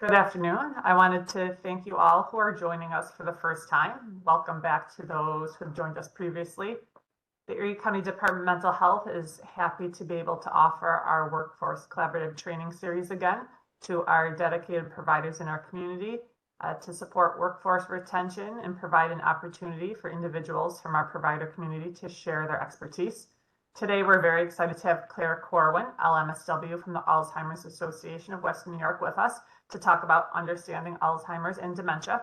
Good afternoon. I wanted to thank you all who are joining us for the first time. Welcome back to those who have joined us previously. The Erie County Department of Mental Health is happy to be able to offer our workforce collaborative training series again to our dedicated providers in our community to support workforce retention and provide an opportunity for individuals from our provider community to share their expertise. Today, we're very excited to have Claire Corwin, LMSW from the Alzheimer's Association of Western New York with us to talk about understanding Alzheimer's and dementia.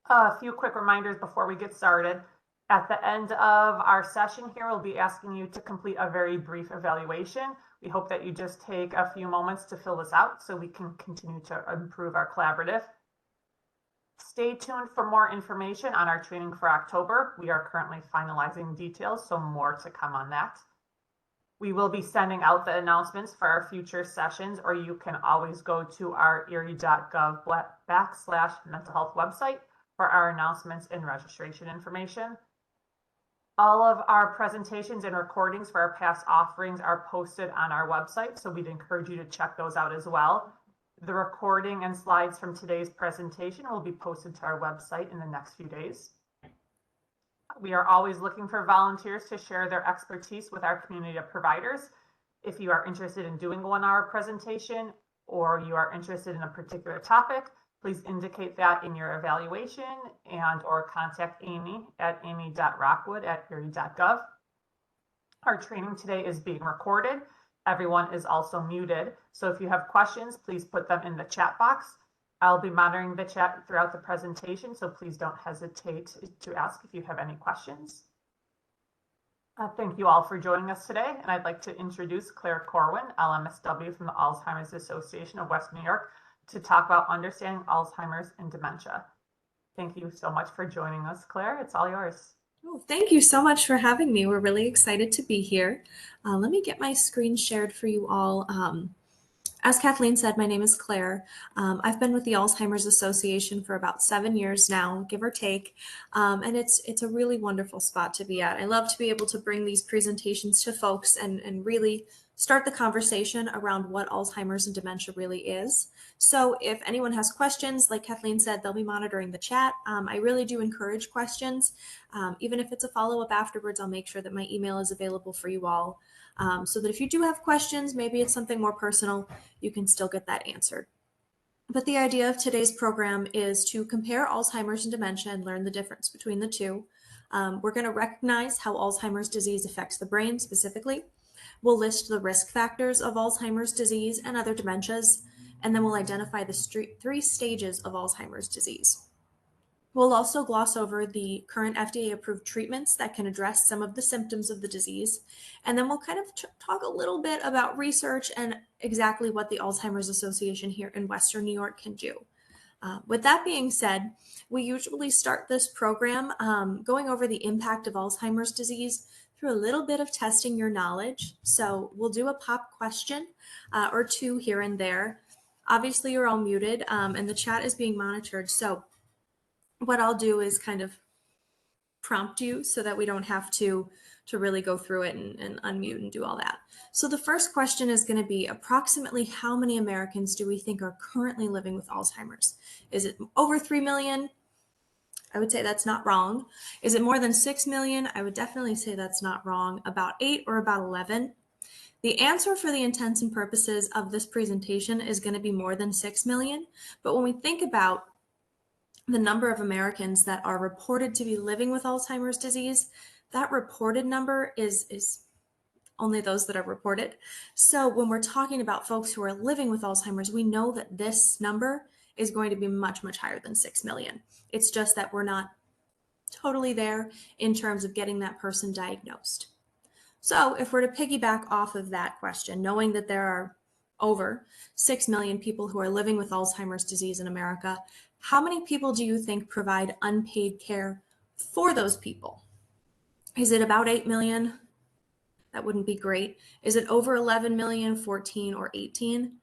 A few quick reminders before we get started. At the end of our session here, we'll be asking you to complete a very brief evaluation. We hope that you just take a few moments to fill this out so we can continue to improve our collaborative. Stay tuned for more information on our training for October. We are currently finalizing details, so more to come on that. We will be sending out the announcements for our future sessions, or you can always go to our erie.gov/mental health website for our announcements and registration information. All of our presentations and recordings for our past offerings are posted on our website, so we'd encourage you to check those out as well. The recording and slides from today's presentation will be posted to our website in the next few days. We are always looking for volunteers to share their expertise with our community of providers. If you are interested in doing a 1-hour presentation or you are interested in a particular topic, please indicate that in your evaluation or contact Amy at amy.rockwood@erie.gov. Our training today is being recorded. Everyone is also muted. So if you have questions, please put them in the chat box. I'll be monitoring the chat throughout the presentation, so please don't hesitate to ask if you have any questions. Thank you all for joining us today, and I'd like to introduce Claire Corwin, LMSW from the Alzheimer's Association of Western New York, to talk about understanding Alzheimer's and dementia. Thank you so much for joining us, Claire. It's all yours. Oh, thank you so much for having me. We're really excited to be here. Let me get my screen shared for you all. As Kathleen said, my name is Claire. I've been with the Alzheimer's Association for about 7 years now, give or take, and it's a really wonderful spot to be at. I love to be able to bring these presentations to folks and really start the conversation around what Alzheimer's and dementia really is. So if anyone has questions, like Kathleen said, they'll be monitoring the chat. I really do encourage questions. Even if it's a follow-up afterwards, I'll make sure that my email is available for you all. So that if you do have questions, maybe it's something more personal, you can still get that answered. But the idea of today's program is to compare Alzheimer's and dementia and learn the difference between the two. We're going to recognize how Alzheimer's disease affects the brain specifically. We'll list the risk factors of Alzheimer's disease and other dementias, and then we'll identify the 3 stages of Alzheimer's disease. We'll also gloss over the current FDA-approved treatments that can address some of the symptoms of the disease. And then we'll kind of talk a little bit about research and exactly what the Alzheimer's Association here in Western New York can do. With that being said, we usually start this program going over the impact of Alzheimer's disease through a little bit of testing your knowledge. So we'll do a pop question or 2 here and there. Obviously, you're all muted and the chat is being monitored. So what I'll do is kind of prompt you so that we don't have to really go through it and unmute and do all that. So the first question is going to be approximately how many Americans do we think are currently living with Alzheimer's? Is it over 3 million? I would say that's not wrong. Is it more than 6 million? I would definitely say that's not wrong. About 8 or about 11? The answer for the intents and purposes of this presentation is going to be more than 6 million. But when we think about the number of Americans that are reported to be living with Alzheimer's disease, that reported number is only those that are reported. So when we're talking about folks who are living with Alzheimer's, we know that this number is going to be much, much higher than 6 million. It's just that we're not totally there in terms of getting that person diagnosed. So if we're to piggyback off of that question, knowing that there are over 6 million people who are living with Alzheimer's disease in America, how many people do you think provide unpaid care for those people? Is it about 8 million? That wouldn't be great. Is it over 11 million, 14, or 18?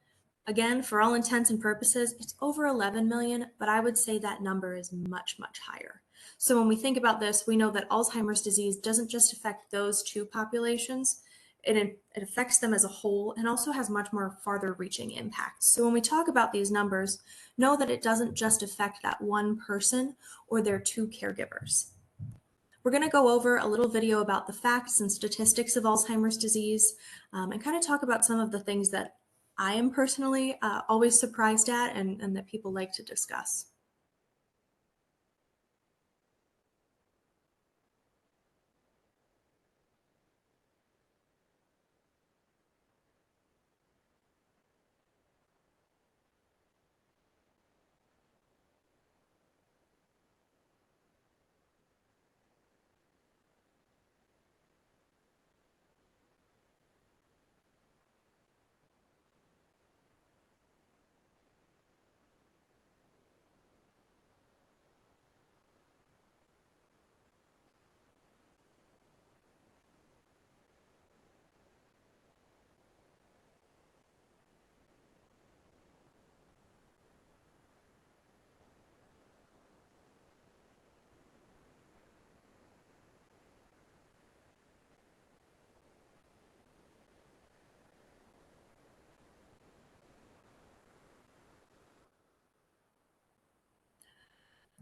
Again, for all intents and purposes, it's over 11 million, but I would say that number is much, much higher. So when we think about this, we know that Alzheimer's disease doesn't just affect those 2 populations. it affects them as a whole and also has much more farther reaching impacts. So when we talk about these numbers, know that it doesn't just affect that one person or their two caregivers. We're going to go over a little video about the facts and statistics of Alzheimer's disease and kind of talk about some of the things that I am personally always surprised at and that people like to discuss.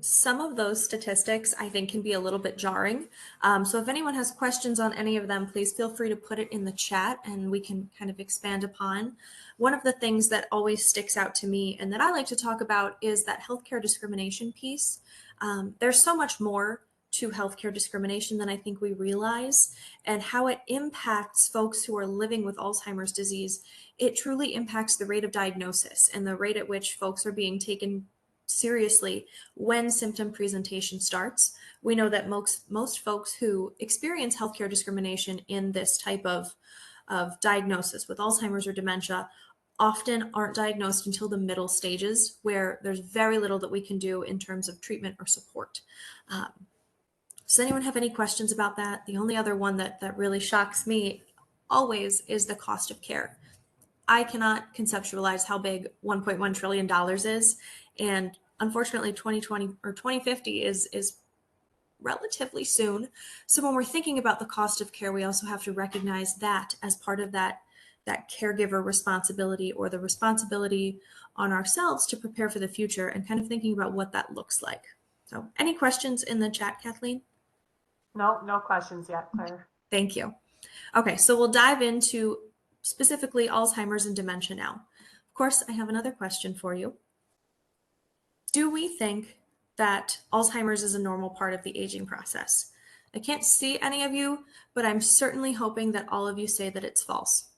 Some of those statistics I think can be a little bit jarring. So if anyone has questions on any of them, please feel free to put it in the chat and we can kind of expand upon. One of the things that always sticks out to me and that I like to talk about is that healthcare discrimination piece. There's so much more to healthcare discrimination than I think we realize, and how it impacts folks who are living with Alzheimer's disease. It truly impacts the rate of diagnosis and the rate at which folks are being taken seriously when symptom presentation starts. We know that most folks who experience healthcare discrimination in this type of diagnosis with Alzheimer's or dementia often aren't diagnosed until the middle stages, where there's very little that we can do in terms of treatment or support. Does anyone have any questions about that? The only other one that really shocks me always is the cost of care. I cannot conceptualize how big $1.1 trillion is. And unfortunately, 2020 or 2050 is relatively soon. So when we're thinking about the cost of care, we also have to recognize that as part of that caregiver responsibility, or the responsibility on ourselves to prepare for the future, and kind of thinking about what that looks like. So any questions in the chat, Kathleen? No questions yet, Claire. Thank you. Okay, so we'll dive into specifically Alzheimer's and dementia now. Of course, I have another question for you. Do we think that Alzheimer's is a normal part of the aging process? I can't see any of you, but I'm certainly hoping that all of you say that it's false.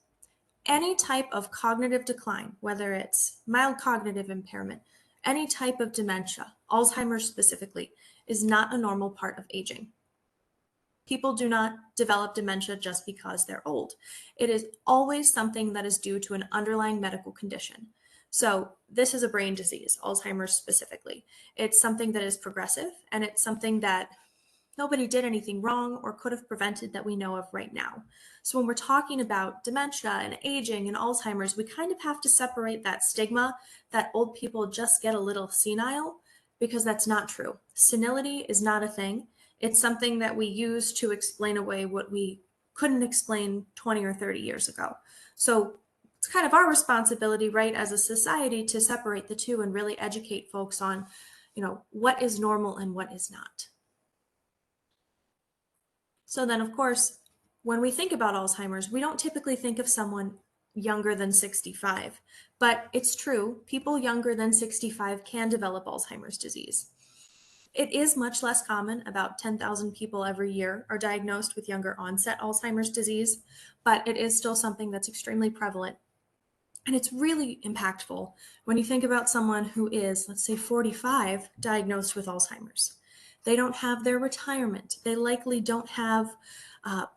Any type of cognitive decline, whether it's mild cognitive impairment, any type of dementia, Alzheimer's specifically, is not a normal part of aging. People do not develop dementia just because they're old. It is always something that is due to an underlying medical condition. So this is a brain disease, Alzheimer's specifically. It's something that is progressive, and it's something that nobody did anything wrong or could have prevented that we know of right now. So when we're talking about dementia and aging and Alzheimer's, we kind of have to separate that stigma that old people just get a little senile, because that's not true. Senility is not a thing. It's something that we use to explain away what we couldn't explain 20 or 30 years ago. So it's kind of our responsibility, right, as a society, to separate the two and really educate folks on, what is normal and what is not. So then, of course, when we think about Alzheimer's, we don't typically think of someone younger than 65, but it's true, people younger than 65 can develop Alzheimer's disease. It is much less common. About 10,000 people every year are diagnosed with younger onset Alzheimer's disease, but it is still something that's extremely prevalent. And it's really impactful when you think about someone who is, let's say, 45, diagnosed with Alzheimer's. They don't have their retirement. They likely don't have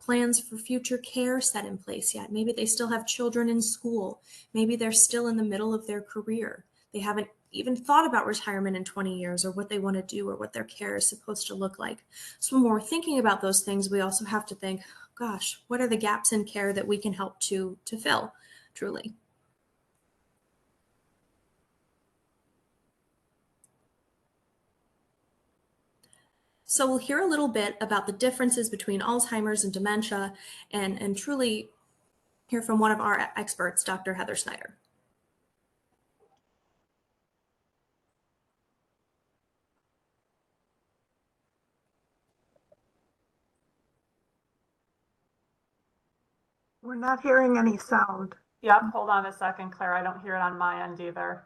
plans for future care set in place yet. Maybe they still have children in school. Maybe they're still in the middle of their career. They haven't even thought about retirement in 20 years, or what they want to do, or what their care is supposed to look like. So when we're thinking about those things, we also have to think, gosh, what are the gaps in care that we can help to fill, truly? So we'll hear a little bit about the differences between Alzheimer's and dementia, and truly hear from one of our experts, Dr. Heather Snyder. We're not hearing any sound. Yep, hold on a second, Claire. I don't hear it on my end either.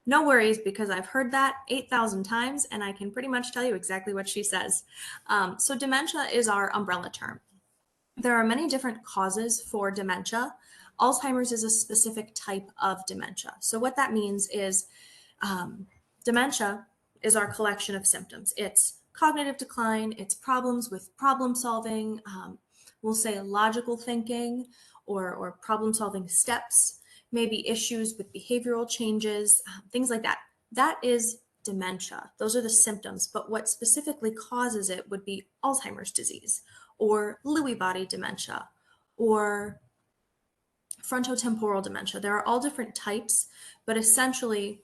No worries, because I've heard that 8,000 times and I can pretty much tell you exactly what she says. So dementia is our umbrella term. There are many different causes for dementia. Alzheimer's is a specific type of dementia. So what that means is dementia is our collection of symptoms. It's cognitive decline, it's problems with problem solving, we'll say logical thinking or problem solving steps, maybe issues with behavioral changes, things like that. That is dementia. Those are the symptoms, but what specifically causes it would be Alzheimer's disease or Lewy body dementia or frontotemporal dementia. There are all different types, but essentially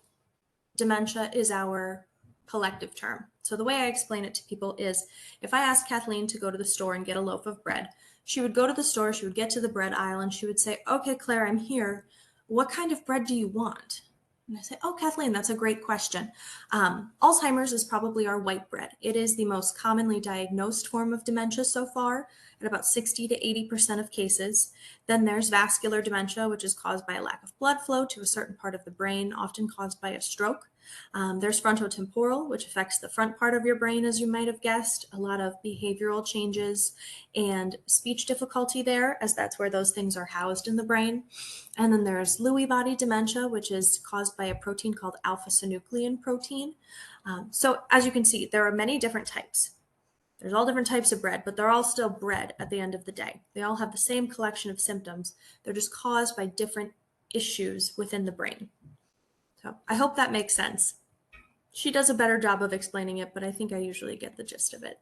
dementia is our collective term. So the way I explain it to people is if I asked Kathleen to go to the store and get a loaf of bread, she would go to the store, she would get to the bread aisle, and she would say, "Okay, Claire, I'm here. What kind of bread do you want?" And I say, "Oh, Kathleen, that's a great question." Alzheimer's is probably our white bread. It is the most commonly diagnosed form of dementia so far, at about 60 to 80% of cases. Then there's vascular dementia, which is caused by a lack of blood flow to a certain part of the brain, often caused by a stroke. There's frontotemporal, which affects the front part of your brain, as you might have guessed, a lot of behavioral changes and speech difficulty there, as that's where those things are housed in the brain. And then there's Lewy body dementia, which is caused by a protein called alpha-synuclein protein. So as you can see, there are many different types. There's all different types of bread, but they're all still bread at the end of the day. They all have the same collection of symptoms. They're just caused by different issues within the brain. So I hope that makes sense. She does a better job of explaining it, but I think I usually get the gist of it.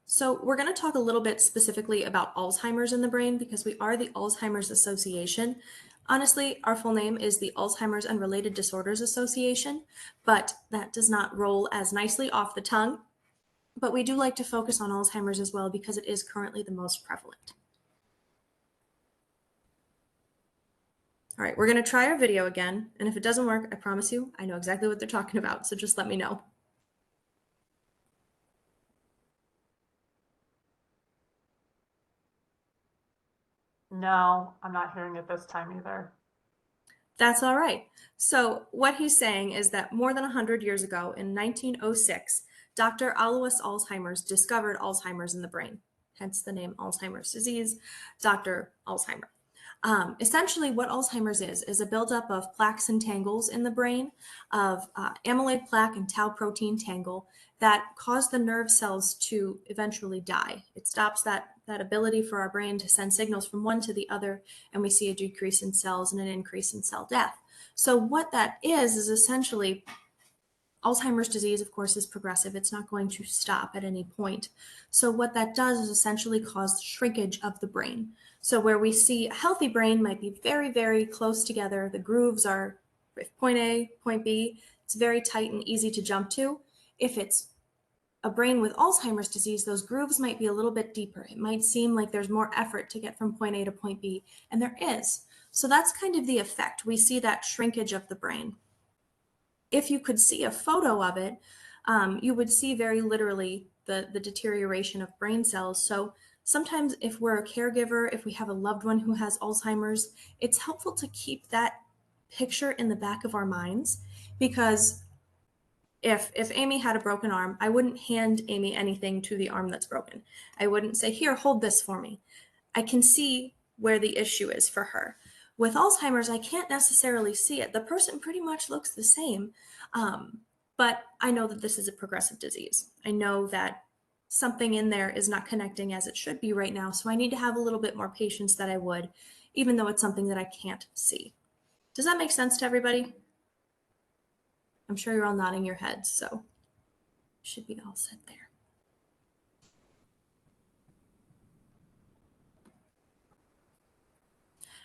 So we're going to talk a little bit specifically about Alzheimer's in the brain because we are the Alzheimer's Association. Honestly, our full name is the Alzheimer's and Related Disorders Association, but that does not roll as nicely off the tongue. But we do like to focus on Alzheimer's as well because it is currently the most prevalent. All right, we're going to try our video again, and if it doesn't work, I promise you, I know exactly what they're talking about, so just let me know. No, I'm not hearing it this time either. That's all right. So what he's saying is that more than 100 years ago, in 1906, Dr. Alois Alzheimer's discovered Alzheimer's in the brain, hence the name Alzheimer's disease, Dr. Alzheimer. Essentially, what Alzheimer's is a buildup of plaques and tangles in the brain of amyloid plaque and tau protein tangle that cause the nerve cells to eventually die. It stops that ability for our brain to send signals from one to the other, and we see a decrease in cells and an increase in cell death. So what that is essentially Alzheimer's disease, of course, is progressive. It's not going to stop at any point. So what that does is essentially cause shrinkage of the brain. So where we see a healthy brain might be very, very close together. The grooves are point A, point B. It's very tight and easy to jump to. If it's a brain with Alzheimer's disease, those grooves might be a little bit deeper. It might seem like there's more effort to get from point A to point B, and there is. So that's kind of the effect. We see that shrinkage of the brain. If you could see a photo of it, you would see very literally the deterioration of brain cells. So sometimes if we're a caregiver, if we have a loved one who has Alzheimer's, it's helpful to keep that picture in the back of our minds, because if Amy had a broken arm, I wouldn't hand Amy anything to the arm that's broken. I wouldn't say, "Here, hold this for me." I can see where the issue is for her. With Alzheimer's, I can't necessarily see it. The person pretty much looks the same, but I know that this is a progressive disease. I know that something in there is not connecting as it should be right now, so I need to have a little bit more patience than I would, even though it's something that I can't see. Does that make sense to everybody? I'm sure you're all nodding your heads, so should be all set there.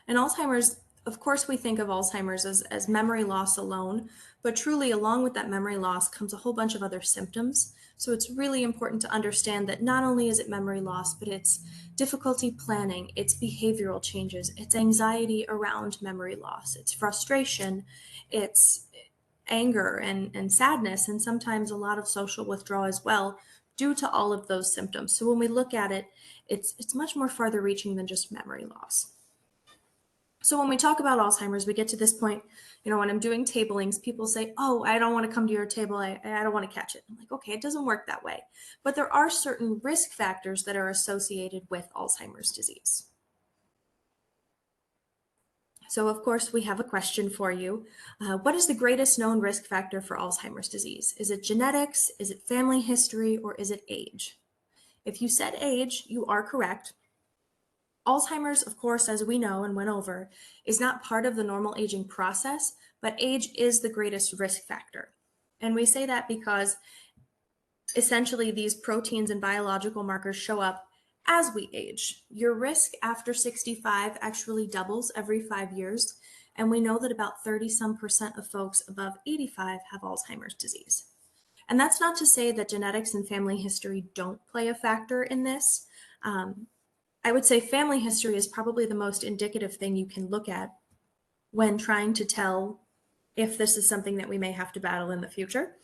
And Alzheimer's, of course, we think of Alzheimer's as memory loss alone, but truly along with that memory loss comes a whole bunch of other symptoms. So it's really important to understand that not only is it memory loss, but it's difficulty planning, it's behavioral changes, it's anxiety around memory loss, it's frustration, it's anger and sadness, and sometimes a lot of social withdrawal as well due to all of those symptoms. So when we look at it, it's much more farther reaching than just memory loss. So when we talk about Alzheimer's, we get to this point, when I'm doing tablings, people say, oh, I don't want to come to your table. I don't want to catch it. I'm like, okay, it doesn't work that way. But there are certain risk factors that are associated with Alzheimer's disease. So of course, we have a question for you. What is the greatest known risk factor for Alzheimer's disease? Is it genetics? Is it family history? Or is it age? If you said age, you are correct. Alzheimer's, of course, as we know and went over, is not part of the normal aging process, but age is the greatest risk factor. And we say that because essentially these proteins and biological markers show up as we age. Your risk after 65 actually doubles every 5 years. And we know that about 30% of folks above 85 have Alzheimer's disease. And that's not to say that genetics and family history don't play a factor in this. I would say family history is probably the most indicative thing you can look at when trying to tell if this is something that we may have to battle in the future.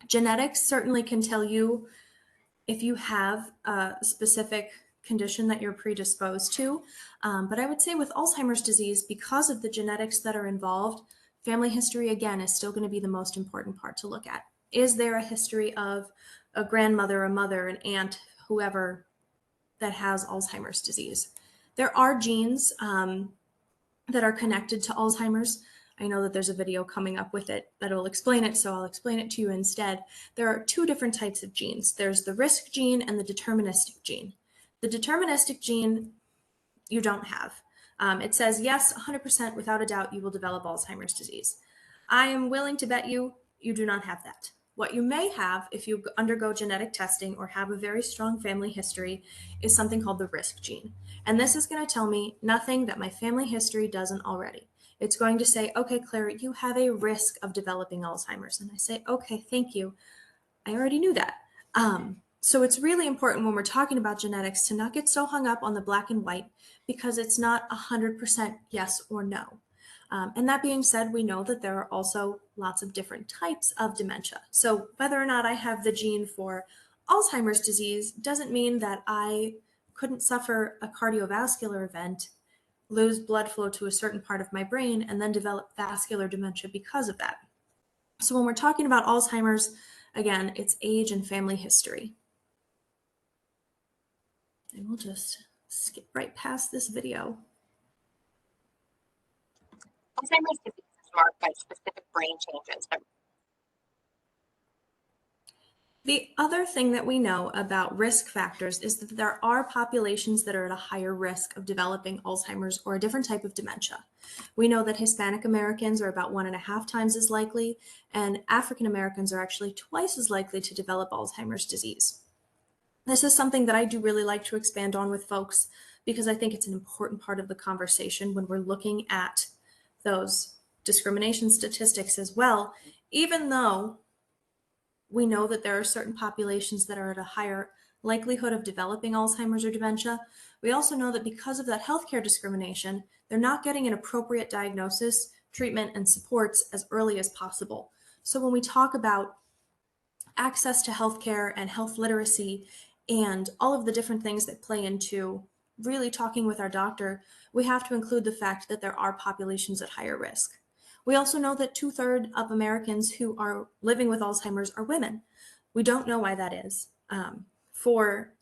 Genetics certainly can tell you if you have a specific condition that you're predisposed to. But I would say with Alzheimer's disease, because of the genetics that are involved, family history, again, is still going to be the most important part to look at. Is there a history of a grandmother, a mother, an aunt, whoever that has Alzheimer's disease? There are genes that are connected to Alzheimer's. I know that there's a video coming up with it that will explain it, so I'll explain it to you instead. There are two different types of genes. There's the risk gene and the deterministic gene. The deterministic gene you don't have. It says, yes, 100% without a doubt, you will develop Alzheimer's disease. I am willing to bet you do not have that. What you may have if you undergo genetic testing or have a very strong family history is something called the risk gene. And this is going to tell me nothing that my family history doesn't already. It's going to say, okay, Claire, you have a risk of developing Alzheimer's. And I say, okay, thank you. I already knew that. So it's really important when we're talking about genetics to not get so hung up on the black and white, because it's not 100% yes or no. And that being said, we know that there are also lots of different types of dementia. So whether or not I have the gene for Alzheimer's disease doesn't mean that I couldn't suffer a cardiovascular event, lose blood flow to a certain part of my brain, and then develop vascular dementia because of that. So when we're talking about Alzheimer's, again, it's age and family history. And we'll just skip right past this video. Alzheimer's disease is marked by specific brain changes. The other thing that we know about risk factors is that there are populations that are at a higher risk of developing Alzheimer's or a different type of dementia. We know that Hispanic Americans are about 1.5 times as likely, and African Americans are actually twice as likely to develop Alzheimer's disease. This is something that I do really like to expand on with folks because I think it's an important part of the conversation when we're looking at those discrimination statistics as well, even though we know that there are certain populations that are at a higher likelihood of developing Alzheimer's or dementia. We also know that because of that healthcare discrimination, they're not getting an appropriate diagnosis, treatment, and supports as early as possible. So when we talk about access to healthcare and health literacy and all of the different things that play into really talking with our doctor, we have to include the fact that there are populations at higher risk. We also know that 2/3 of Americans who are living with Alzheimer's are women. We don't know why that is. For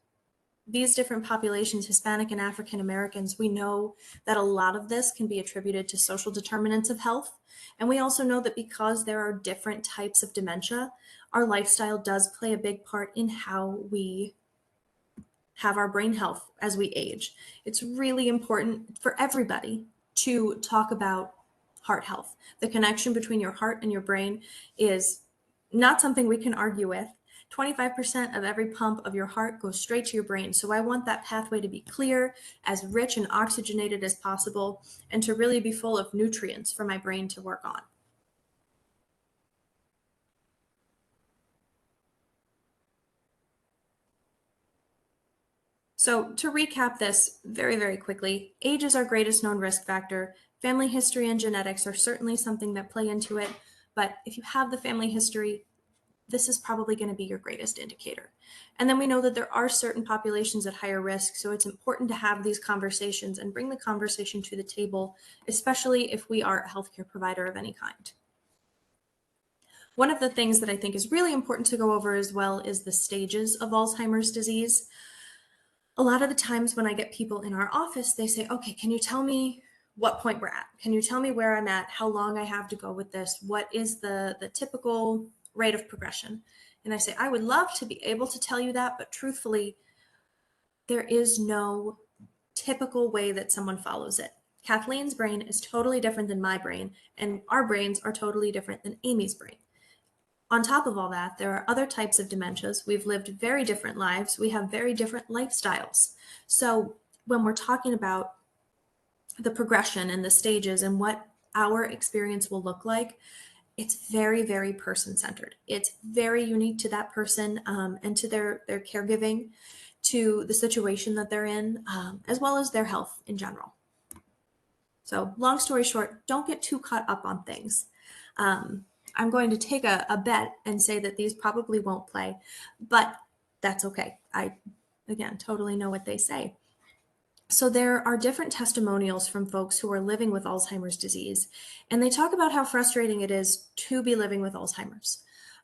these different populations, Hispanic and African Americans, we know that a lot of this can be attributed to social determinants of health. And we also know that because there are different types of dementia, our lifestyle does play a big part in how we have our brain health as we age. It's really important for everybody to talk about heart health. The connection between your heart and your brain is not something we can argue with. 25% of every pump of your heart goes straight to your brain. So I want that pathway to be clear, as rich and oxygenated as possible, and to really be full of nutrients for my brain to work on. So to recap this very, very quickly, age is our greatest known risk factor. Family history and genetics are certainly something that play into it, but if you have the family history, this is probably going to be your greatest indicator. And then we know that there are certain populations at higher risk, so it's important to have these conversations and bring the conversation to the table, especially if we are a healthcare provider of any kind. One of the things that I think is really important to go over as well is the stages of Alzheimer's disease. A lot of the times when I get people in our office, they say, okay, can you tell me what point we're at? Can you tell me where I'm at? How long I have to go with this? What is the typical rate of progression? And I say, I would love to be able to tell you that, but truthfully, there is no typical way that someone follows it. Kathleen's brain is totally different than my brain, and our brains are totally different than Amy's brain. On top of all that, there are other types of dementias. We've lived very different lives. We have very different lifestyles. So when we're talking about the progression and the stages and what our experience will look like, it's very, very person-centered. It's very unique to that person and to their caregiving, to the situation that they're in, as well as their health in general. So long story short, don't get too caught up on things. I'm going to take a bet and say that these probably won't play, but that's okay. I, again, totally know what they say. So there are different testimonials from folks who are living with Alzheimer's disease, and they talk about how frustrating it is to be living with Alzheimer's.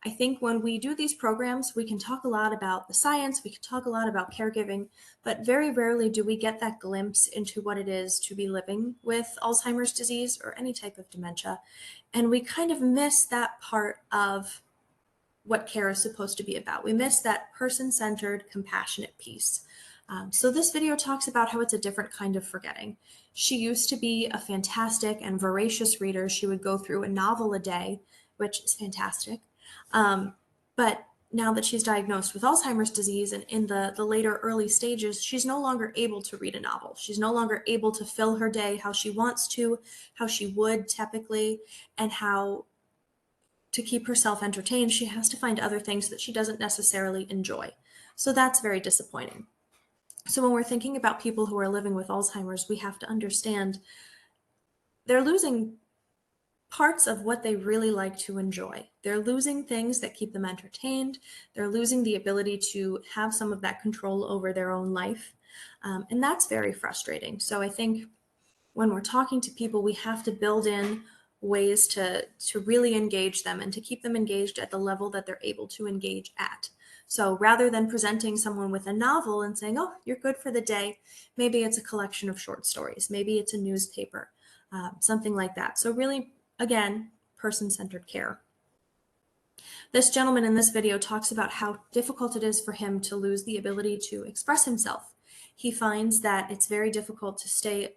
I think when we do these programs, we can talk a lot about the science, we can talk a lot about caregiving, but very rarely do we get that glimpse into what it is to be living with Alzheimer's disease or any type of dementia. And we kind of miss that part of what care is supposed to be about. We miss that person-centered, compassionate piece. So this video talks about how it's a different kind of forgetting. She used to be a fantastic and voracious reader. She would go through a novel a day, which is fantastic. But now that she's diagnosed with Alzheimer's disease and in the later early stages, she's no longer able to read a novel. She's no longer able to fill her day how she wants to, how she would typically, and how to keep herself entertained, she has to find other things that she doesn't necessarily enjoy. So that's very disappointing. So when we're thinking about people who are living with Alzheimer's, we have to understand they're losing parts of what they really like to enjoy. They're losing things that keep them entertained. They're losing the ability to have some of that control over their own life. And that's very frustrating. So I think when we're talking to people, we have to build in ways to really engage them and to keep them engaged at the level that they're able to engage at. So rather than presenting someone with a novel and saying, oh, you're good for the day, maybe it's a collection of short stories, maybe it's a newspaper, something like that. So really, again, person-centered care. This gentleman in this video talks about how difficult it is for him to lose the ability to express himself. He finds that it's very difficult to stay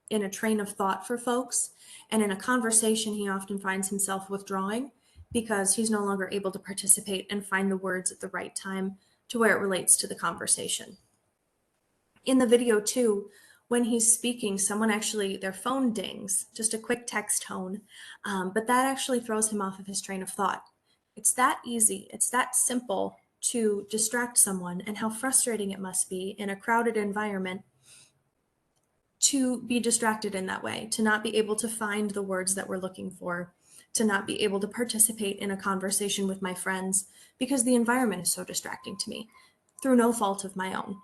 in a train of thought for folks, and in a conversation, he often finds himself withdrawing because he's no longer able to participate and find the words at the right time to where it relates to the conversation. In the video too, when he's speaking, someone actually, their phone dings, just a quick text tone, but that actually throws him off of his train of thought. It's that easy, it's that simple to distract someone, and how frustrating it must be in a crowded environment to be distracted in that way, to not be able to find the words that we're looking for, to not be able to participate in a conversation with my friends because the environment is so distracting to me through no fault of my own.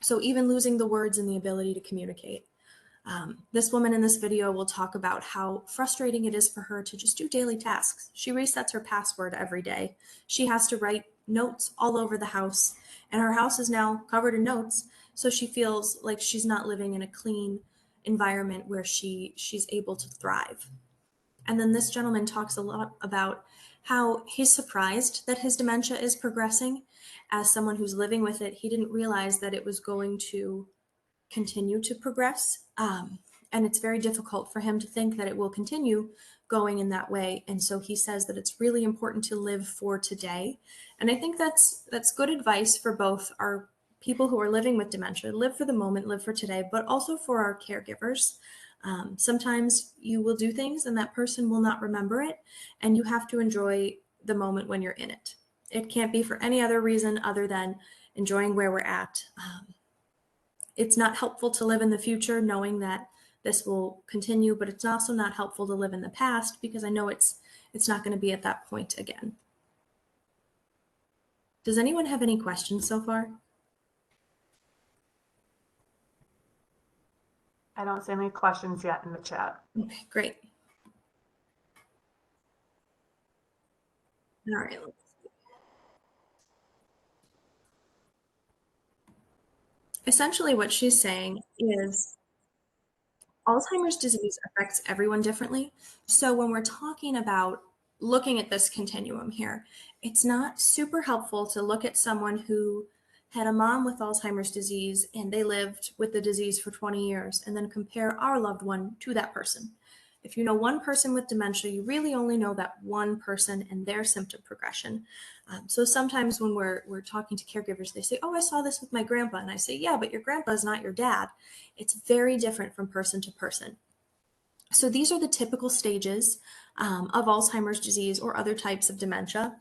So even losing the words and the ability to communicate. This woman in this video will talk about how frustrating it is for her to just do daily tasks. She resets her password every day. She has to write notes all over the house, and her house is now covered in notes, so she feels like she's not living in a clean environment where she's able to thrive. And then this gentleman talks a lot about how he's surprised that his dementia is progressing. As someone who's living with it, he didn't realize that it was going to continue to progress. And it's very difficult for him to think that it will continue going in that way. And so he says that it's really important to live for today. And I think that's good advice for both our people who are living with dementia, live for the moment, live for today, but also for our caregivers. Sometimes you will do things and that person will not remember it, and you have to enjoy the moment when you're in it. It can't be for any other reason other than enjoying where we're at. It's not helpful to live in the future knowing that this will continue, but it's also not helpful to live in the past because I know it's not going to be at that point again. Does anyone have any questions so far? I don't see any questions yet in the chat. Okay, great. All right. Essentially what she's saying is Alzheimer's disease affects everyone differently. So when we're talking about looking at this continuum here, it's not super helpful to look at someone who had a mom with Alzheimer's disease and they lived with the disease for 20 years and then compare our loved one to that person. If you know one person with dementia, you really only know that one person and their symptom progression. So sometimes when we're talking to caregivers, they say, oh, I saw this with my grandpa. And I say, yeah, but your grandpa is not your dad. It's very different from person to person. So these are the typical stages of Alzheimer's disease or other types of dementia.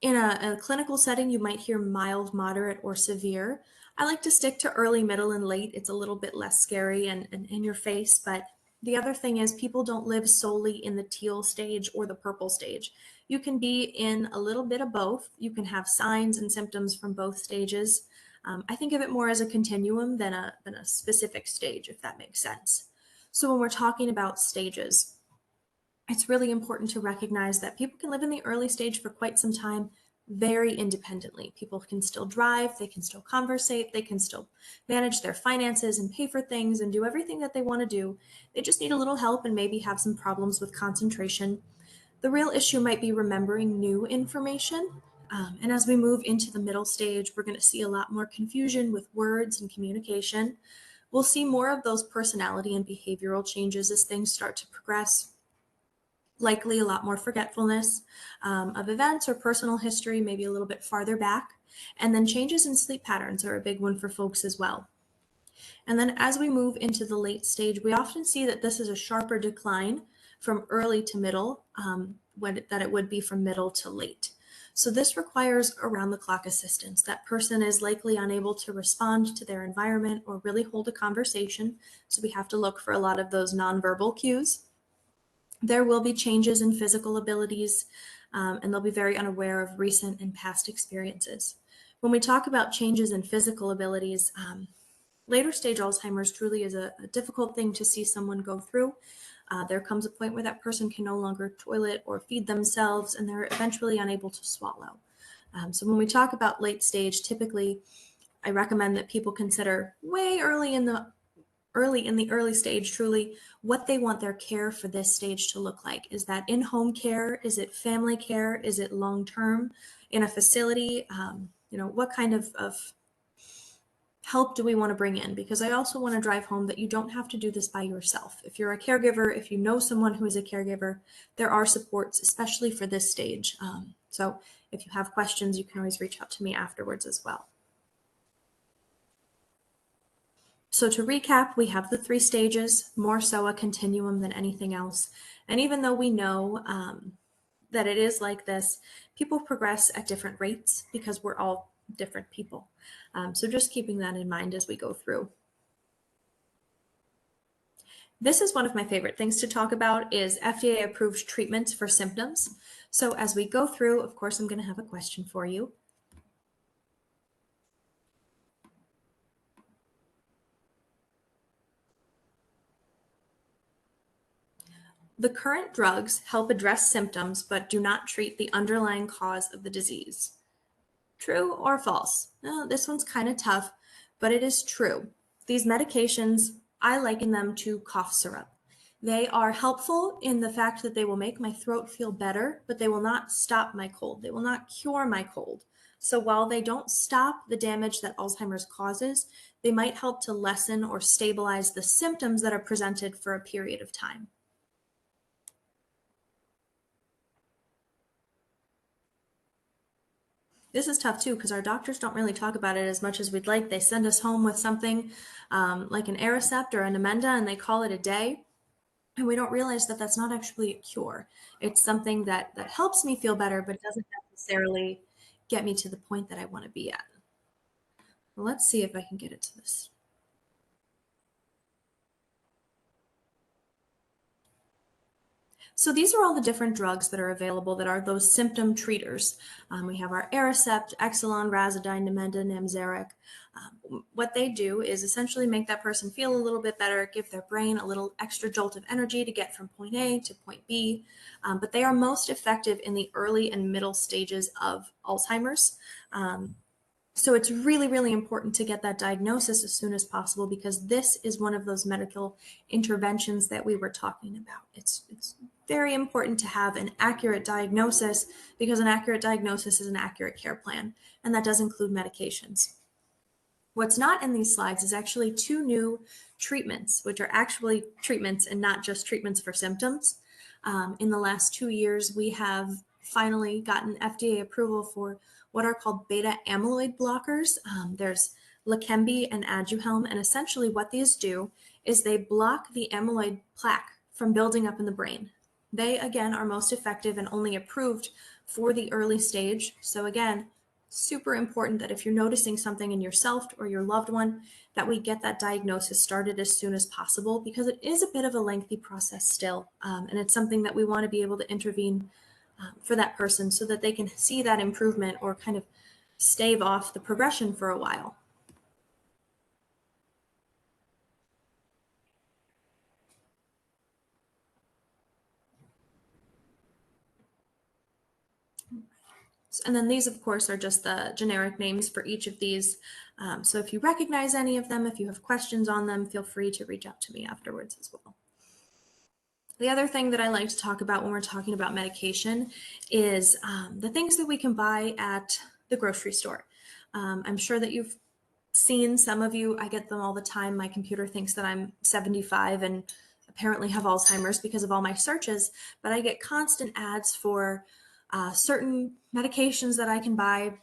In a clinical setting, you might hear mild, moderate, or severe. I like to stick to early, middle, and late. It's a little bit less scary and in your face, but the other thing is people don't live solely in the teal stage or the purple stage. You can be in a little bit of both. You can have signs and symptoms from both stages. I think of it more as a continuum than a specific stage, if that makes sense. So when we're talking about stages, it's really important to recognize that people can live in the early stage for quite some time very independently. People can still drive, they can still conversate, they can still manage their finances and pay for things and do everything that they want to do. They just need a little help and maybe have some problems with concentration. The real issue might be remembering new information. And as we move into the middle stage, we're going to see a lot more confusion with words and communication. We'll see more of those personality and behavioral changes as things start to progress. Likely a lot more forgetfulness of events or personal history, maybe a little bit farther back. And then changes in sleep patterns are a big one for folks as well. And then as we move into the late stage, we often see that this is a sharper decline from early to middle that it would be from middle to late. So this requires around-the-clock assistance. That person is likely unable to respond to their environment or really hold a conversation. So we have to look for a lot of those nonverbal cues. There will be changes in physical abilities, and they'll be very unaware of recent and past experiences. When we talk about changes in physical abilities, later stage Alzheimer's truly is a difficult thing to see someone go through. There comes a point where that person can no longer toilet or feed themselves, and they're eventually unable to swallow. So when we talk about late stage, typically I recommend that people consider way early in the early stage, truly, what they want their care for this stage to look like. Is that in-home care? Is it family care? Is it long-term in a facility? What kind of help do we want to bring in? Because I also want to drive home that you don't have to do this by yourself. If you're a caregiver, if you know someone who is a caregiver, there are supports, especially for this stage. So if you have questions, you can always reach out to me afterwards as well. So to recap, we have the 3 stages, more so a continuum than anything else. And even though we know that it is like this, people progress at different rates because we're all different people. So just keeping that in mind as we go through. This is one of my favorite things to talk about is FDA-approved treatments for symptoms. So as we go through, of course, I'm going to have a question for you. The current drugs help address symptoms but do not treat the underlying cause of the disease. True or false? This one's kind of tough, but it is true. These medications, I liken them to cough syrup. They are helpful in the fact that they will make my throat feel better, but they will not stop my cold. They will not cure my cold. So while they don't stop the damage that Alzheimer's causes, they might help to lessen or stabilize the symptoms that are presented for a period of time. This is tough too, because our doctors don't really talk about it as much as we'd like. They send us home with something like an Aricept or a Namenda, and they call it a day. And we don't realize that that's not actually a cure. It's something that helps me feel better, but doesn't necessarily get me to the point that I want to be at. Well, let's see if I can get it to this. So these are all the different drugs that are available that are those symptom treaters. We have our Aricept, Exelon, Razodine, Namenda, Namzaric. What they do is essentially make that person feel a little bit better, give their brain a little extra jolt of energy to get from point A to point B. But they are most effective in the early and middle stages of Alzheimer's. So it's really, really important to get that diagnosis as soon as possible, because this is one of those medical interventions that we were talking about. It's very important to have an accurate diagnosis, because an accurate diagnosis is an accurate care plan, and that does include medications. What's not in these slides is actually 2 new treatments, which are actually treatments and not just treatments for symptoms. In the last 2 years, we have finally gotten FDA approval for what are called beta amyloid blockers. There's Leqembi and Aduhelm, and essentially what these do is they block the amyloid plaque from building up in the brain. They, again, are most effective and only approved for the early stage. So again, super important that if you're noticing something in yourself or your loved one, that we get that diagnosis started as soon as possible, because it is a bit of a lengthy process still. And it's something that we want to be able to intervene for that person so that they can see that improvement or kind of stave off the progression for a while. And then these, of course, are just the generic names for each of these. So if you recognize any of them, if you have questions on them, feel free to reach out to me afterwards as well. The other thing that I like to talk about when we're talking about medication is the things that we can buy at the grocery store. I'm sure that you've seen, some of you, I get them all the time. My computer thinks that I'm 75 and apparently have Alzheimer's because of all my searches, but I get constant ads for certain medications that I can buy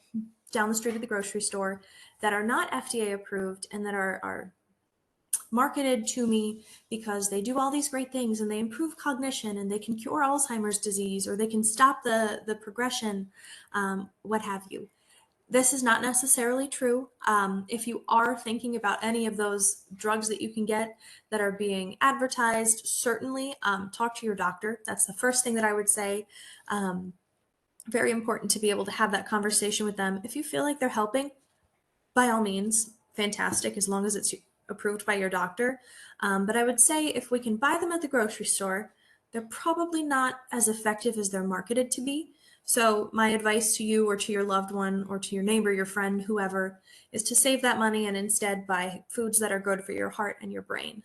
down the street at the grocery store that are not FDA approved and that are marketed to me because they do all these great things and they improve cognition and they can cure Alzheimer's disease or they can stop the progression, what have you. This is not necessarily true. If you are thinking about any of those drugs that you can get that are being advertised, certainly talk to your doctor. That's the first thing that I would say. Very important to be able to have that conversation with them. If you feel like they're helping, by all means, fantastic, as long as it's approved by your doctor. But I would say if we can buy them at the grocery store, they're probably not as effective as they're marketed to be. So my advice to you or to your loved one or to your neighbor, your friend, whoever, is to save that money and instead buy foods that are good for your heart and your brain.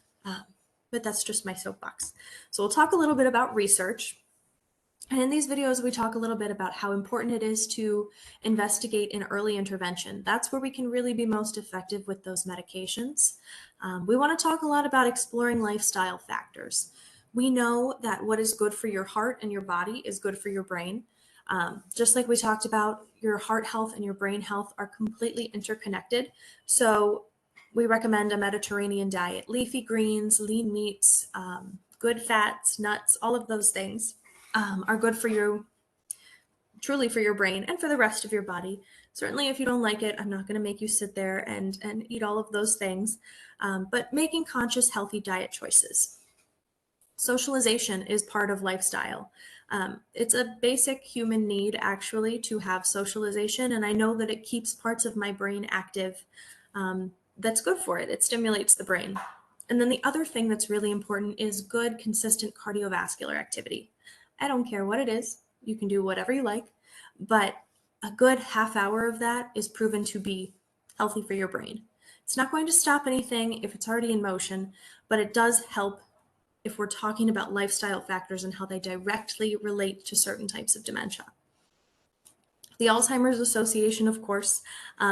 But that's just my soapbox. So we'll talk a little bit about research. And in these videos, we talk a little bit about how important it is to investigate in early intervention. That's where we can really be most effective with those medications. We want to talk a lot about exploring lifestyle factors. We know that what is good for your heart and your body is good for your brain. Just like we talked about, your heart health and your brain health are completely interconnected. So we recommend a Mediterranean diet, leafy greens, lean meats, good fats, nuts, all of those things. Are good for you, truly for your brain and for the rest of your body. Certainly, if you don't like it, I'm not going to make you sit there and eat all of those things, but making conscious, healthy diet choices. Socialization is part of lifestyle. It's a basic human need, actually, to have socialization, and I know that it keeps parts of my brain active. That's good for it. It stimulates the brain. And then the other thing that's really important is good, consistent cardiovascular activity. I don't care what it is. You can do whatever you like, but a good half hour of that is proven to be healthy for your brain. It's not going to stop anything if it's already in motion, but it does help if we're talking about lifestyle factors and how they directly relate to certain types of dementia. The Alzheimer's Association, of course,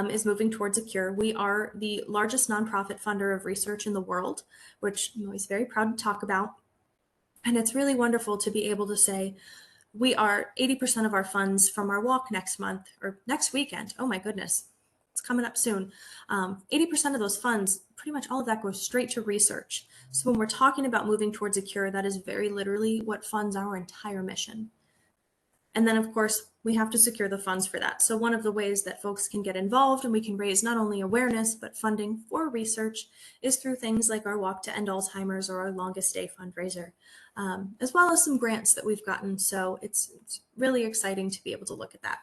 is moving towards a cure. We are the largest nonprofit funder of research in the world, which I'm always very proud to talk about. And it's really wonderful to be able to say, we are 80% of our funds from our walk next month or next weekend. Oh my goodness, it's coming up soon. 80% of those funds, pretty much all of that goes straight to research. So when we're talking about moving towards a cure, that is very literally what funds our entire mission. And then, of course, we have to secure the funds for that. So one of the ways that folks can get involved and we can raise not only awareness, but funding for research is through things like our Walk to End Alzheimer's or our Longest Day fundraiser, as well as some grants that we've gotten. So it's really exciting to be able to look at that.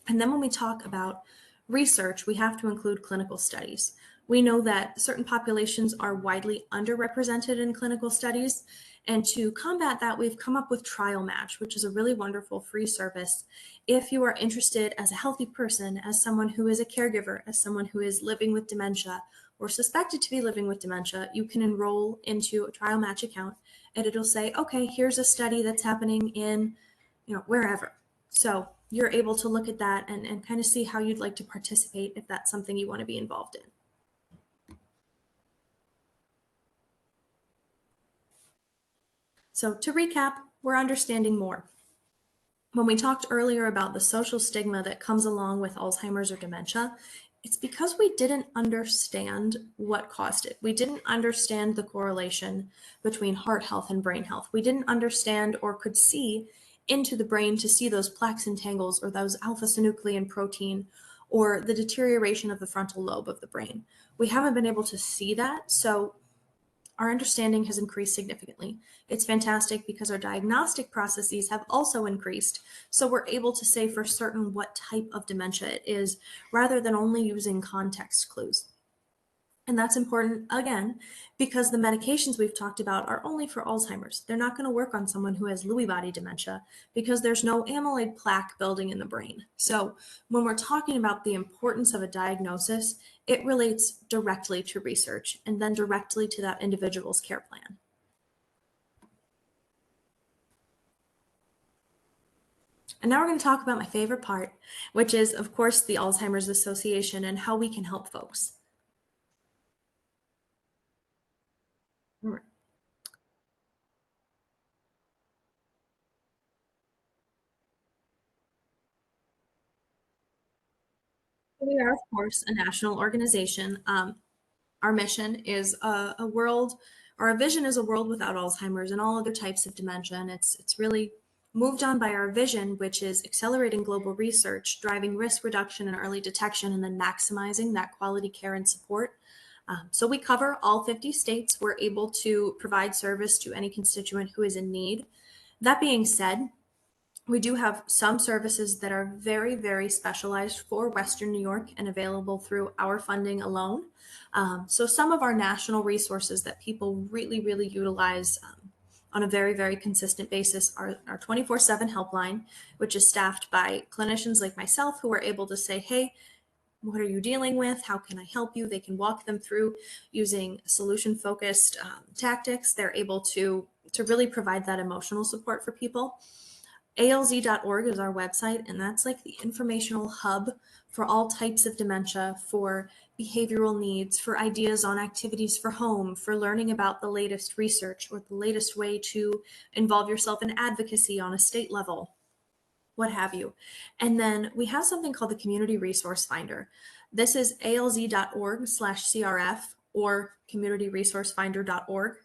And then when we talk about research, we have to include clinical studies. We know that certain populations are widely underrepresented in clinical studies. And to combat that, we've come up with Trial Match, which is a really wonderful free service. If you are interested as a healthy person, as someone who is a caregiver, as someone who is living with dementia or suspected to be living with dementia, you can enroll into a Trial Match account and it'll say, okay, here's a study that's happening in, wherever. So you're able to look at that and kind of see how you'd like to participate if that's something you want to be involved in. So to recap, we're understanding more. When we talked earlier about the social stigma that comes along with Alzheimer's or dementia, it's because we didn't understand what caused it. We didn't understand the correlation between heart health and brain health. We didn't understand or could see into the brain to see those plaques and tangles or those alpha-synuclein protein or the deterioration of the frontal lobe of the brain. We haven't been able to see that, so our understanding has increased significantly. It's fantastic because our diagnostic processes have also increased. So we're able to say for certain what type of dementia it is, rather than only using context clues. And that's important, again, because the medications we've talked about are only for Alzheimer's. They're not going to work on someone who has Lewy body dementia because there's no amyloid plaque building in the brain. So when we're talking about the importance of a diagnosis, it relates directly to research and then directly to that individual's care plan. And now we're going to talk about my favorite part, which is, of course, the Alzheimer's Association and how we can help folks. We are, of course, a national organization. Our mission is a world, or our vision is a world without Alzheimer's and all other types of dementia. And it's really moved on by our vision, which is accelerating global research, driving risk reduction and early detection, and then maximizing that quality care and support. So we cover all 50 states. We're able to provide service to any constituent who is in need. That being said, we do have some services that are very, very specialized for Western New York and available through our funding alone. So some of our national resources that people really, really utilize on a very, very consistent basis are our 24/7 helpline, which is staffed by clinicians like myself who are able to say, hey, what are you dealing with? How can I help you? They can walk them through using solution-focused tactics. They're able to really provide that emotional support for people. ALZ.org is our website, and that's like the informational hub for all types of dementia, for behavioral needs, for ideas on activities for home, for learning about the latest research or the latest way to involve yourself in advocacy on a state level, what have you. And then we have something called the Community Resource Finder. This is alz.org/CRF or communityresourcefinder.org.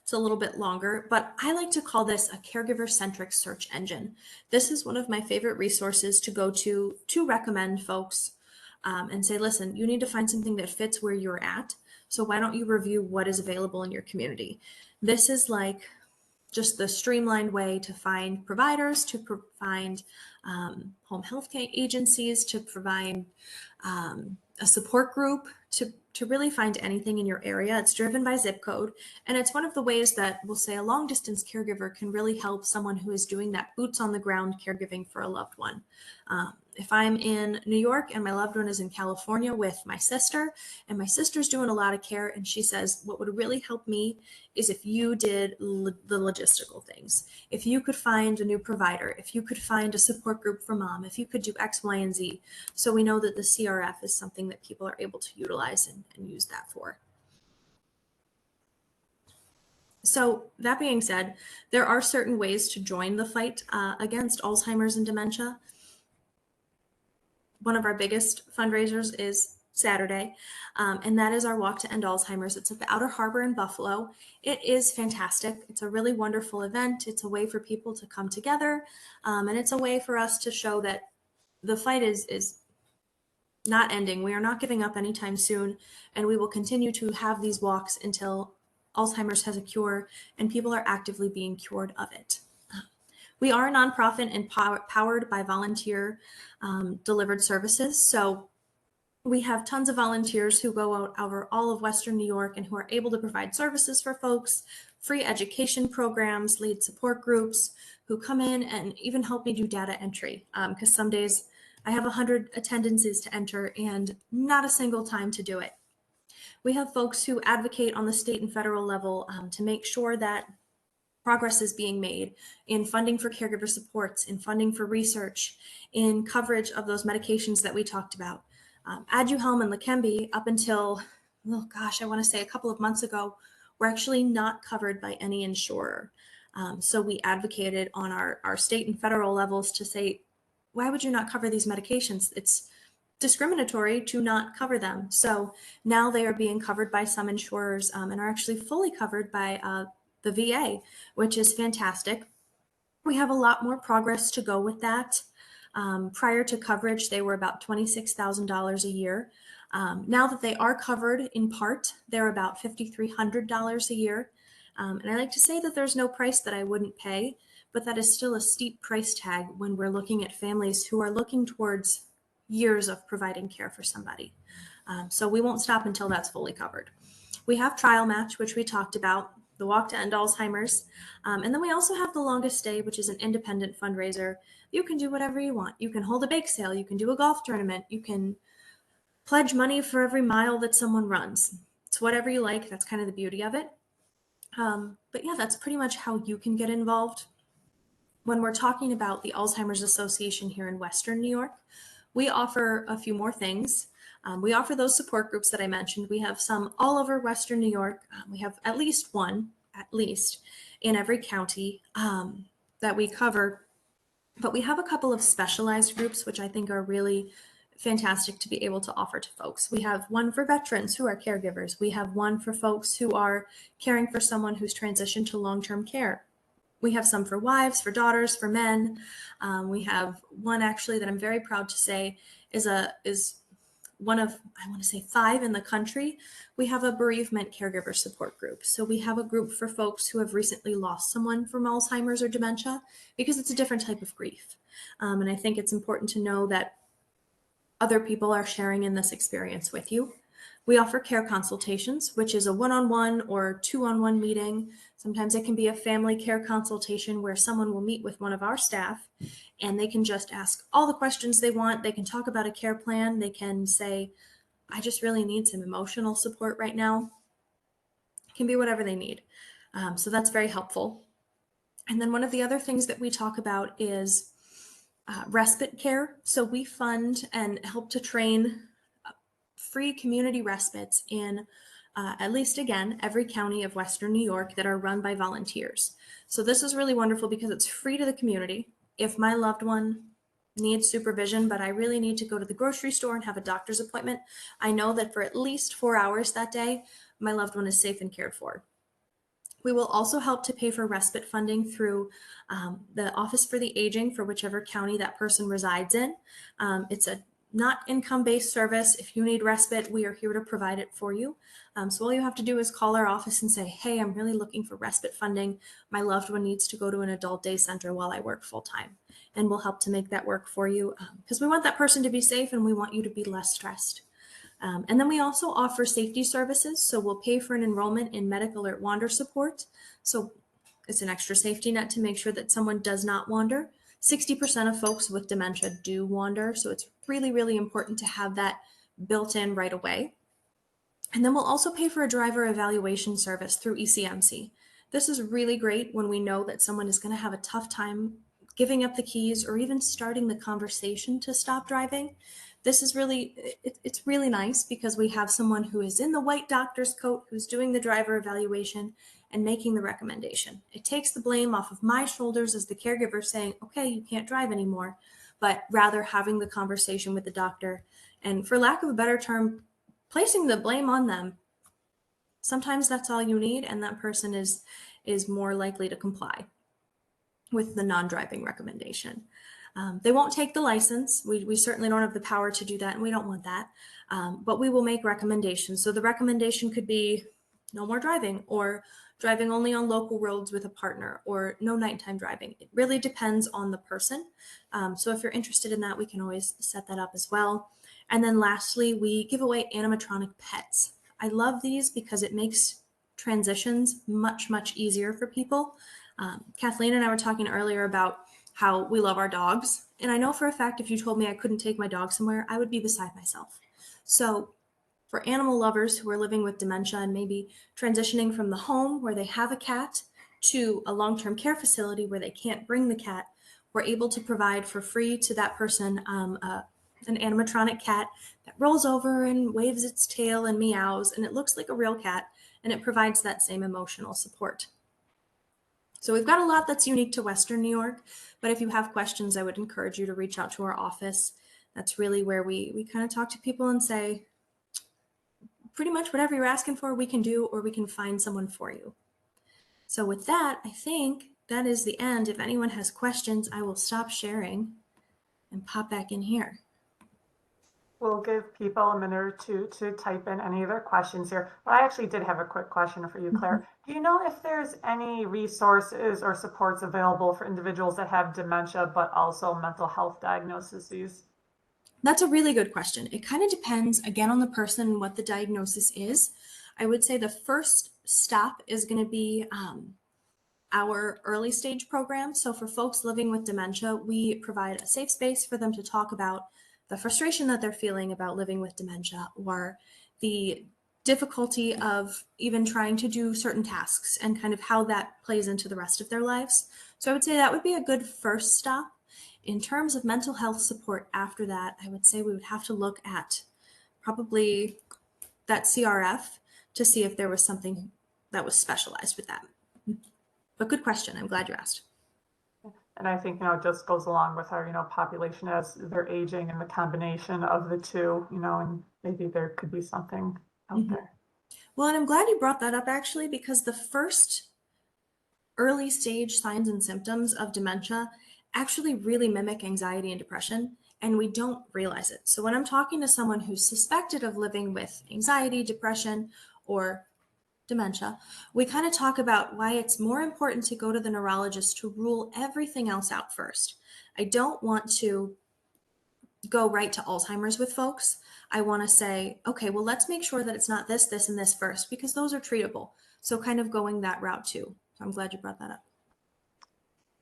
It's a little bit longer, but I like to call this a caregiver-centric search engine. This is one of my favorite resources to go to recommend folks and say, listen, you need to find something that fits where you're at. So why don't you review what is available in your community? This is like just the streamlined way to find providers, to find home health care agencies, to provide a support group, to really find anything in your area. It's driven by zip code. And it's one of the ways that we'll say a long distance caregiver can really help someone who is doing that boots on the ground caregiving for a loved one. If I'm in New York and my loved one is in California with my sister, and my sister's doing a lot of care, and she says, what would really help me is if you did the logistical things. If you could find a new provider, if you could find a support group for mom, if you could do X, Y, and Z. So we know that the CRF is something that people are able to utilize and use that for. So that being said, there are certain ways to join the fight against Alzheimer's and dementia. One of our biggest fundraisers is Saturday, and that is our Walk to End Alzheimer's. It's at the Outer Harbor in Buffalo. It is fantastic. It's a really wonderful event. It's a way for people to come together, and it's a way for us to show that the fight is not ending. We are not giving up anytime soon, and we will continue to have these walks until Alzheimer's has a cure and people are actively being cured of it. We are a nonprofit and powered by volunteer delivered services. So we have tons of volunteers who go out over all of Western New York and who are able to provide services for folks, free education programs, lead support groups, who come in and even help me do data entry. Because some days I have 100 attendances to enter and not a single time to do it. We have folks who advocate on the state and federal level to make sure that progress is being made in funding for caregiver supports, in funding for research, in coverage of those medications that we talked about. Aduhelm and Leqembi, up until, oh gosh, I want to say a couple of months ago, were actually not covered by any insurer. So we advocated on our state and federal levels to say, why would you not cover these medications? It's discriminatory to not cover them. So now they are being covered by some insurers and are actually fully covered by the VA, which is fantastic. We have a lot more progress to go with that. Prior to coverage, they were about $26,000 a year. Now that they are covered in part, they're about $5,300 a year. And I like to say that there's no price that I wouldn't pay, but that is still a steep price tag when we're looking at families who are looking towards years of providing care for somebody. So we won't stop until that's fully covered. We have Trial Match, which we talked about, the Walk to End Alzheimer's. And then we also have the Longest Stay, which is an independent fundraiser. You can do whatever you want. You can hold a bake sale. You can do a golf tournament. You can pledge money for every mile that someone runs. It's whatever you like. That's kind of the beauty of it. But yeah, that's pretty much how you can get involved. When we're talking about the Alzheimer's Association here in Western New York, we offer a few more things. We offer those support groups that I mentioned. We have some all over Western New York. We have at least one, in every county that we cover. But we have a couple of specialized groups, which I think are really fantastic to be able to offer to folks. We have one for veterans who are caregivers. We have one for folks who are caring for someone who's transitioned to long-term care. We have some for wives, for daughters, for men. We have one actually that I'm very proud to say is one of, I want to say 5 in the country. We have a bereavement caregiver support group. So we have a group for folks who have recently lost someone from Alzheimer's or dementia, because it's a different type of grief. And I think it's important to know that other people are sharing in this experience with you. We offer care consultations, which is a one-on-one or 2-on-1 meeting. Sometimes it can be a family care consultation where someone will meet with one of our staff and they can just ask all the questions they want. They can talk about a care plan. They can say, I just really need some emotional support right now. It can be whatever they need. So that's very helpful. And then one of the other things that we talk about is respite care. So we fund and help to train free community respites in at least, again, every county of Western New York that are run by volunteers. So this is really wonderful because it's free to the community. If my loved one needs supervision, but I really need to go to the grocery store and have a doctor's appointment, I know that for at least 4 hours that day, my loved one is safe and cared for. We will also help to pay for respite funding through the Office for the Aging for whichever county that person resides in. It's a not income-based service. If you need respite, we are here to provide it for you. So all you have to do is call our office and say, hey, I'm really looking for respite funding. My loved one needs to go to an adult day center while I work full-time. And we'll help to make that work for you because we want that person to be safe and we want you to be less stressed. And then we also offer safety services. So we'll pay for an enrollment in medical alert wander support. So it's an extra safety net to make sure that someone does not wander. 60% of folks with dementia do wander. So it's really, really important to have that built in right away. And then we'll also pay for a driver evaluation service through ECMC. This is really great when we know that someone is going to have a tough time giving up the keys or even starting the conversation to stop driving. This is really, it's really nice because we have someone who is in the white doctor's coat who's doing the driver evaluation and making the recommendation. It takes the blame off of my shoulders as the caregiver saying, okay, you can't drive anymore, but rather having the conversation with the doctor and, for lack of a better term, placing the blame on them. Sometimes that's all you need, and that person is more likely to comply with the non-driving recommendation. They won't take the license. We certainly don't have the power to do that, and we don't want that. But we will make recommendations. So the recommendation could be no more driving, or driving only on local roads with a partner, or no nighttime driving. It really depends on the person. So if you're interested in that, we can always set that up as well. And then lastly, we give away animatronic pets. I love these because it makes transitions much, much easier for people. Kathleen and I were talking earlier about how we love our dogs. And I know for a fact, if you told me I couldn't take my dog somewhere, I would be beside myself. So for animal lovers who are living with dementia and maybe transitioning from the home where they have a cat to a long-term care facility where they can't bring the cat, we're able to provide for free to that person an animatronic cat that rolls over and waves its tail and meows, and it looks like a real cat, and it provides that same emotional support. So we've got a lot that's unique to Western New York, but if you have questions, I would encourage you to reach out to our office. That's really where we kind of talk to people and say, pretty much whatever you're asking for, we can do, or we can find someone for you. So with that, I think that is the end. If anyone has questions, I will stop sharing and pop back in here. We'll give people a minute or two to type in any of their questions here. But I actually did have a quick question for you, Claire. Do you know if there's any resources or supports available for individuals that have dementia, but also mental health diagnoses? That's a really good question. It kind of depends, again, on the person and what the diagnosis is. I would say the first stop is going to be our early stage program. So for folks living with dementia, we provide a safe space for them to talk about the frustration that they're feeling about living with dementia, or the difficulty of even trying to do certain tasks and kind of how that plays into the rest of their lives. So I would say that would be a good first stop. In terms of mental health support after that, I would say we would have to look at probably that CRF to see if there was something that was specialized with that. But good question. I'm glad you asked. And I think, it just goes along with our, population as they're aging and the combination of the two, and maybe there could be something out there. Well, and I'm glad you brought that up actually, because the first early stage signs and symptoms of dementia actually really mimic anxiety and depression, and we don't realize it. So when I'm talking to someone who's suspected of living with anxiety, depression, or dementia, we kind of talk about why it's more important to go to the neurologist to rule everything else out first. I don't want to go right to Alzheimer's with folks. I want to say, okay, well, let's make sure that it's not this, this, and this first, because those are treatable. So kind of going that route too. So I'm glad you brought that up.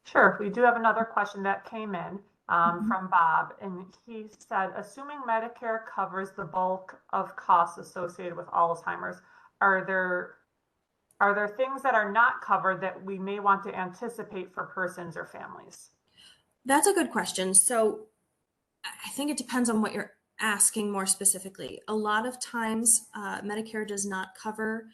Sure. We do have another question that came in from Bob, and he said, assuming Medicare covers the bulk of costs associated with Alzheimer's, are there things that are not covered that we may want to anticipate for persons or families? That's a good question. So I think it depends on what you're asking more specifically. A lot of times Medicare does not cover,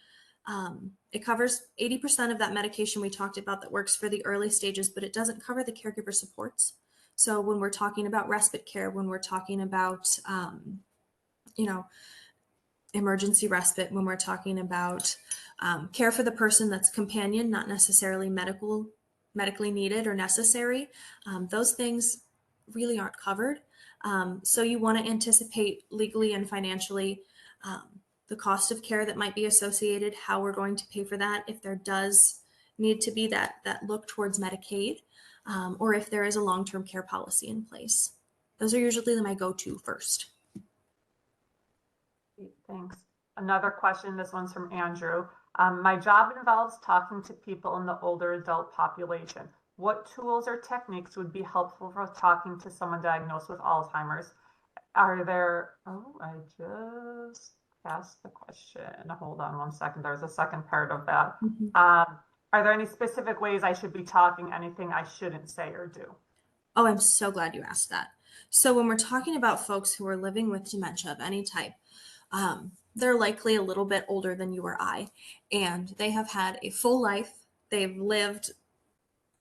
it covers 80% of that medication we talked about that works for the early stages, but it doesn't cover the caregiver supports. So when we're talking about respite care, when we're talking about, emergency respite, when we're talking about care for the person that's companion, not necessarily medically needed or necessary, those things really aren't covered. So you want to anticipate legally and financially the cost of care that might be associated, how we're going to pay for that, if there does need to be that look towards Medicaid, or if there is a long-term care policy in place. Those are usually my go-to first. Thanks. Another question, this one's from Andrew. My job involves talking to people in the older adult population. What tools or techniques would be helpful for talking to someone diagnosed with Alzheimer's? Are there, I just asked the question. Hold on one second. There's a second part of that. Are there any specific ways I should be talking, anything I shouldn't say or do? Oh, I'm so glad you asked that. So when we're talking about folks who are living with dementia of any type, they're likely a little bit older than you or I, and they have had a full life. They've lived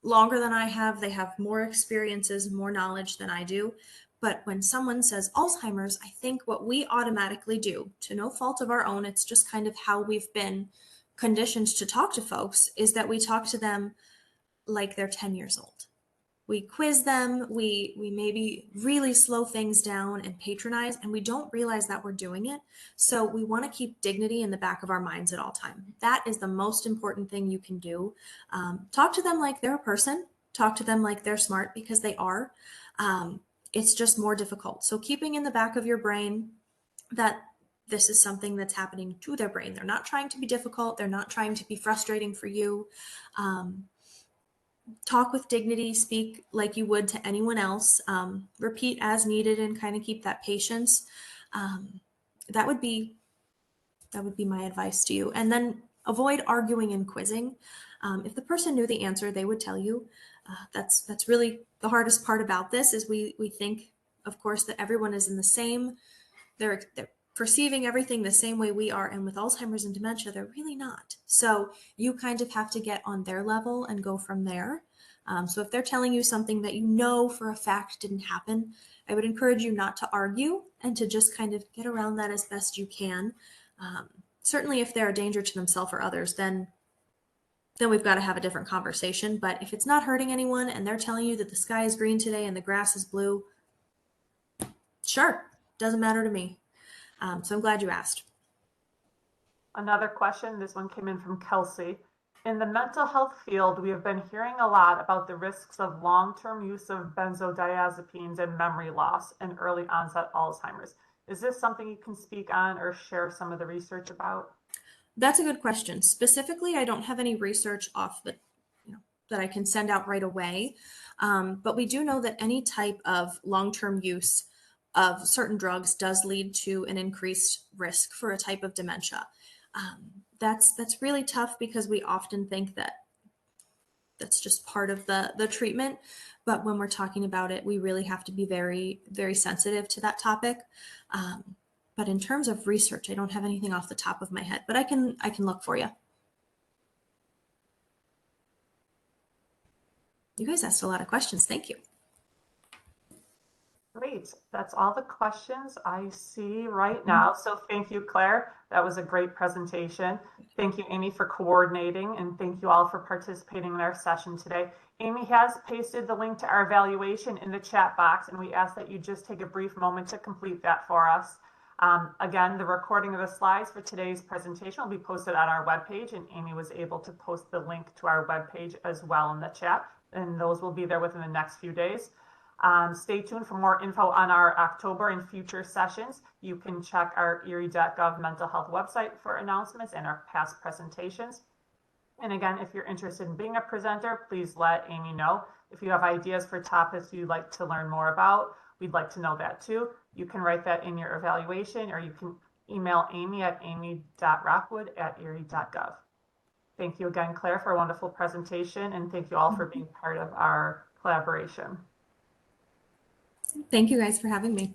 longer than I have. They have more experiences, more knowledge than I do. But when someone says Alzheimer's, I think what we automatically do, to no fault of our own, it's just kind of how we've been conditioned to talk to folks, is that we talk to them like they're 10 years old. We quiz them, we maybe really slow things down and patronize, and we don't realize that we're doing it. So we want to keep dignity in the back of our minds at all time. That is the most important thing you can do. Talk to them like they're a person, talk to them like they're smart, because they are. It's just more difficult. So keeping in the back of your brain that this is something that's happening to their brain. They're not trying to be difficult. They're not trying to be frustrating for you. Talk with dignity, speak like you would to anyone else, repeat as needed, and kind of keep that patience. That would be my advice to you. And then avoid arguing and quizzing. If the person knew the answer, they would tell you. That's really the hardest part about this, is we think, of course, that everyone is in the same, they're perceiving everything the same way we are. And with Alzheimer's and dementia, they're really not. So you kind of have to get on their level and go from there. So if they're telling you something that you know for a fact didn't happen, I would encourage you not to argue and to just kind of get around that as best you can. Certainly if they're a danger to themselves or others, then we've got to have a different conversation. But if it's not hurting anyone and they're telling you that the sky is green today and the grass is blue, sure, doesn't matter to me. So I'm glad you asked. Another question, this one came in from Kelsey. In the mental health field, we have been hearing a lot about the risks of long-term use of benzodiazepines and memory loss and early onset Alzheimer's. Is this something you can speak on or share some of the research about? That's a good question. Specifically, I don't have any research off that I can send out right away. But we do know that any type of long-term use of certain drugs does lead to an increased risk for a type of dementia. That's really tough, because we often think that that's just part of the treatment. But when we're talking about it, we really have to be very, very sensitive to that topic. But in terms of research, I don't have anything off the top of my head, but I can look for you. You guys asked a lot of questions. Thank you. Great. That's all the questions I see right now. So thank you, Claire. That was a great presentation. Thank you, Amy, for coordinating, and thank you all for participating in our session today. Amy has pasted the link to our evaluation in the chat box, and we ask that you just take a brief moment to complete that for us. Again, the recording of the slides for today's presentation will be posted on our webpage, and Amy was able to post the link to our webpage as well in the chat, and those will be there within the next few days. Stay tuned for more info on our October and future sessions. You can check our erie.gov mental health website for announcements and our past presentations. And again, if you're interested in being a presenter, please let Amy know. If you have ideas for topics you'd like to learn more about, we'd like to know that too. You can write that in your evaluation, or you can email Amy at amy.rockwood@erie.gov. Thank you again, Claire, for a wonderful presentation, and thank you all for being part of our collaboration. Thank you guys for having me.